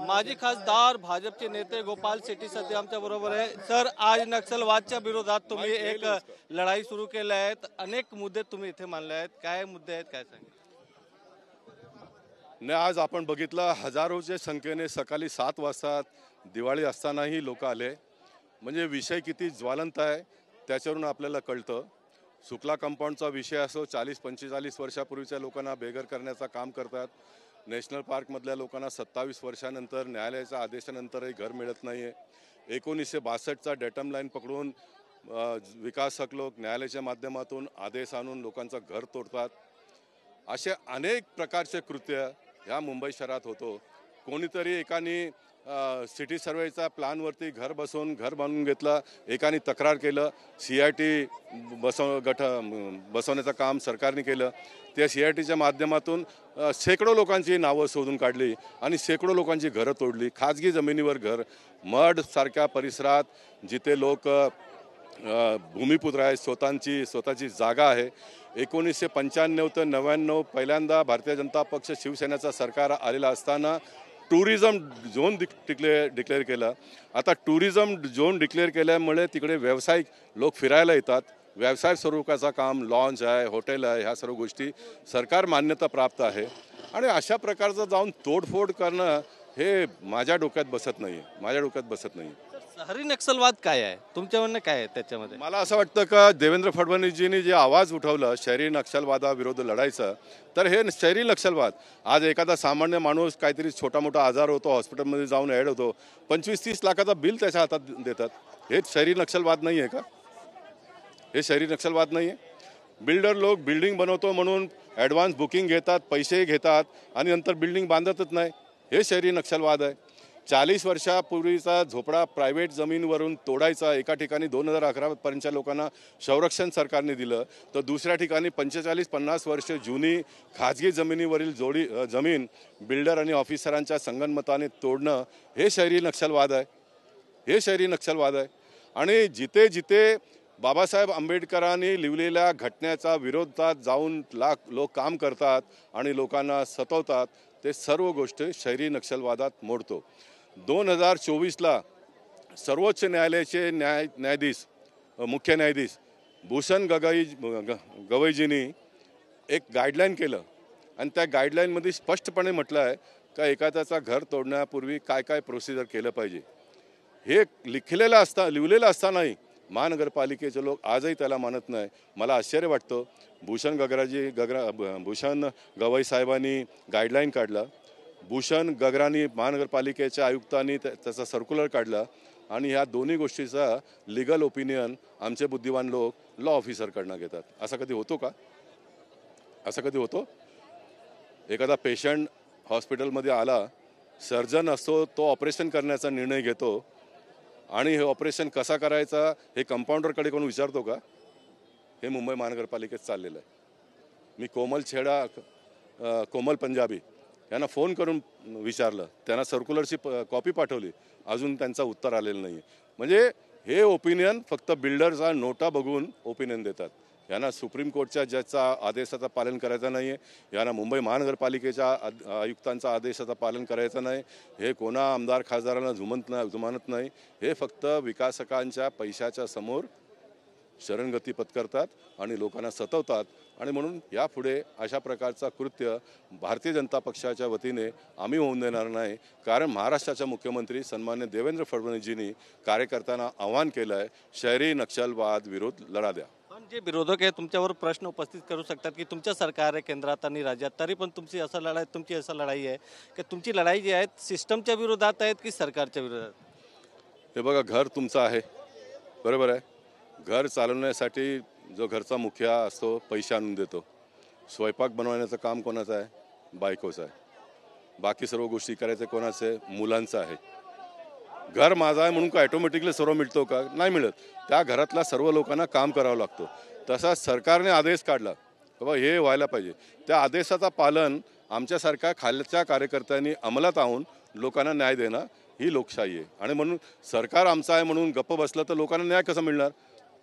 माजी खासदार भाजपचे नेते गोपाल शेट्टी सध्या आमच्या बरोबर आहे। सर, आज नक्षलवादच्या विरोधात तुम्ही एक लढाई सुरू केली आहे। अनेक मुद्दे तुम्ही इथे मांडले आहेत, काय मुद्दे आहेत, काय सांगा? नाही, आज आपण बघितलं हजारोच्या संख्येने सकाळी 7 वाजता दिवाळी असतानाही लोक आले। म्हणजे विषय किती ज्वलंत आहे त्याच्यावरून आपल्याला कळतं। सुकला कंपाऊंडचा विषय असो, 40-45 वर्षापूर्वीच्या लोकांना बेघर करण्याचं काम करतात। नॅशनल पार्कमधल्या लोकांना 27 वर्षानंतर न्यायालयाच्या आदेशानंतरही घर मिळत नाही आहे। 1962चा डेटम लाईन पकडून विकासक लोक न्यायालयाच्या माध्यमातून आदेश आणून लोकांचं घर तोडतात। असे अनेक प्रकारचे कृत्य ह्या मुंबई शहरात होतो। कोणीतरी एकाने सिटी सर्वेचा प्लॅनवरती घर बांधून घेतलं, एकाने तक्रार केलं, CIT बसवण्याचं काम सरकारने केलं। त्या CITच्या माध्यमातून शेकडो लोकांची नावं शोधून काढली आणि शेकडो लोकांची घरं तोडली। खाजगी जमिनीवर घर, मड सारख्या परिसरात जिथे लोक भूमिपुत्र आहे, स्वतःची जागा आहे। 1995 ते 99 पहिल्यांदा भारतीय जनता पक्ष शिवसेनेचा सरकार आलेला असताना टुरिझम झोन डिक्लेअर केलं। आता टुरिझम झोन डिक्लेअर केल्यामुळे तिकडे व्यावसायिक लोक फिरायला येतात। व्यवसाय स्वरूपाचा काम, लॉन्ज आहे, हॉटेल आहे, ह्या सर्व गोष्टी सरकार मान्यता प्राप्त आहे। आणि अशा प्रकारचं जाऊन तोडफोड करणं हे माझ्या डोक्यात बसत नाही। शहरी नक्षलवाद काय आहे, तुमच्या म्हणणं काय आहे त्याच्यामध्ये? मला असं वाटतं का देवेंद्र फडणवीसजींनी जे आवाज उठवलं शहरी नक्षलवादाविरोध लढायचं, तर हे शहरी नक्षलवाद, आज एखादा सामान्य माणूस काहीतरी छोटा मोठा आजार होतो, हॉस्पिटलमध्ये जाऊन ॲड होतो, 25-30 लाखाचा बिल त्याच्या हातात देतात। हे शहरी नक्षलवाद नाही आहे का? हे शहरी नक्षलवाद नाही आहे? बिल्डर लोक बिल्डिंग बनवतो म्हणून ॲडव्हान्स बुकिंग घेतात, पैसे घेतात आणि नंतर बिल्डिंग बांधतच नाही, हे शहरी नक्षलवाद आहे। 40 वर्षापूर्वीचा झोपडा प्रायव्हेट जमीनवरून तोडायचा, एका ठिकाणी 2011 पर्यंतच्या लोकांना संरक्षण सरकारने दिलं, तर दुसऱ्या ठिकाणी 45-50 वर्ष जुनी खाजगी जमिनीवरील जमीन बिल्डर आणि ऑफिसरांच्या संगनमताने तोडणं, हे शहरी नक्षलवाद आहे। आणि जिथे जिथे बाबासाहेब आंबेडकरांनी लिहिलेल्या घटनेच्या विरोधात जाऊन लोक काम करतात आणि लोकांना सतवतात, ते सर्व गोष्टी शहरी नक्षलवादात मोडतो। 2024ला सर्वोच्च न्यायालयाचे मुख्य न्यायाधीश भूषण गवईजींनी एक गाईडलाईन केलं आणि त्या गाईडलाईनमध्ये स्पष्टपणे म्हटलं आहे का एखाद्याचा घर तोडण्यापूर्वी काय काय प्रोसिजर केलं पाहिजे। हे लिहिलेलं असतानाही महानगरपालिकेचे लोक आजही त्याला मानत नाही। मला आश्चर्य वाटतं। भूषण गवई साहेबांनी गाईडलाईन काढलं, भूषण गगरानी महानगरपालिकेच्या आयुक्तांनी त्याचा सर्क्युलर काढला आणि ह्या दोन्ही गोष्टीचा लीगल ओपिनियन आमचे बुद्धिवान लोक लॉ ऑफिसरकडनं घेतात। असं कधी होतो का? असं कधी होतो? एखादा पेशंट हॉस्पिटलमध्ये आला, सर्जन असतो, तो ऑपरेशन करण्याचा निर्णय घेतो आणि हे ऑपरेशन कसा करायचा हे कंपाऊंडरकडे कोण विचारतो का? हे मुंबई महानगरपालिकेत चाललेलं आहे। मी कोमल पंजाबी यांना फोन करून विचारलं, त्यांना सर्क्युलरची कॉपी पाठवली, अजून त्यांचा उत्तर आलेलं नाही। म्हणजे हे ओपिनियन फक्त बिल्डरचा नोटा बघून ओपिनियन देतात। यांना सुप्रीम कोर्टच्या जजचा आदेशाचं पालन करायचं नाही आहे, यांना मुंबई महानगरपालिकेच्या आयुक्तांचा आदेशाचं पालन करायचं नाही, हे कोणा आमदार खासदारांना जुमानत नाही। हे फक्त विकासकांच्या पैशाच्या समोर शरणगती पत्करतात आणि लोकांना सतवतात। आणि म्हणून यापुढे अशा प्रकारचा कृत्य भारतीय जनता पक्षाच्या वतीने आम्ही होऊन देणार नाही। कारण महाराष्ट्राच्या मुख्यमंत्री सन्मान्य देवेंद्र फडणवीसजींनी कार्यकर्त्यांना आवाहन केलं आहे, शहरी नक्षलवाद विरोध लढा द्या। पण जे विरोधक आहे तुमच्यावर प्रश्न उपस्थित करू शकतात की तुमच्या सरकार आहे केंद्रात आणि राज्यात, तरी पण तुमची असं लढाई आहे की तुमची लढाई जी आहे सिस्टमच्या विरोधात आहेत की सरकारच्या विरोधात? हे बघा, घर तुमचं आहे, बरोबर आहे। घर चालवण्यासाठी जो घरचा मुखिया असतो पैसे आणून देतो, स्वयंपाक बनवण्याचं काम कोणाचं आहे? बायकोचं आहे। बाकी सर्व गोष्टी करायचं कोणाचं आहे? मुलांचं आहे। घर माझं आहे म्हणून का ॲटोमॅटिकली सर्व मिळतो का? नाही मिळत। त्या घरातल्या सर्व लोकांना काम करावं लागतं। तसाच सरकारने आदेश काढला बाबा हे व्हायला पाहिजे, त्या आदेशाचं पालन आमच्यासारख्या खालच्या कार्यकर्त्यांनी अंमलात आणून लोकांना न्याय देणं ही लोकशाही आहे। आणि म्हणून सरकार आमचं आहे म्हणून गप्प बसलं तर लोकांना न्याय कसा मिळणार?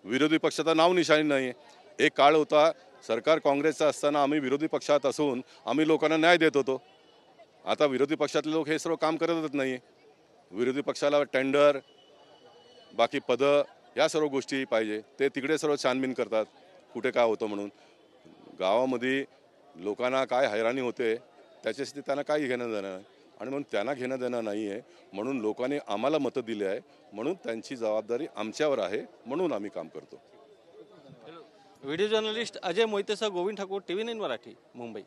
विरोधी पक्षाचं नाव निशाणी नाही आहे। एक काळ होता सरकार काँग्रेसचं असताना आम्ही विरोधी पक्षात असून आम्ही लोकांना न्याय देत होतो, आता विरोधी पक्षातले लोक हे सर्व काम करतच नाही. विरोधी पक्षाला टेंडर, बाकी पदं, या सर्व गोष्टी पाहिजे. ते तिकडे सर्व छानबीन करतात कुठे काय होतं म्हणून. गावामध्ये लोकांना काय हैराणी होते त्याच्याशी त्यांना काही घेणं देणं नाही, आणि म्हणून त्यांना घेणं देणं नाही आहे. म्हणून लोकांनी आम्हाला मतं दिली आहे, म्हणून त्यांची जबाबदारी आमच्यावर आहे, म्हणून आम्ही काम करतो. व्हिडिओ जर्नलिस्ट अजय मोहितेसह गोविंद ठाकूर, TV9 मराठी, मुंबई.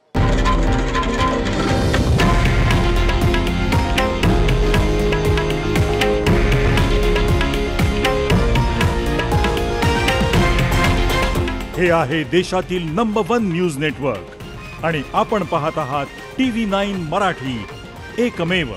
हे आहे देशातील नंबर 1 न्यूज नेटवर्क आणि आपण पाहत आहात TV9 मराठी, एकमेव.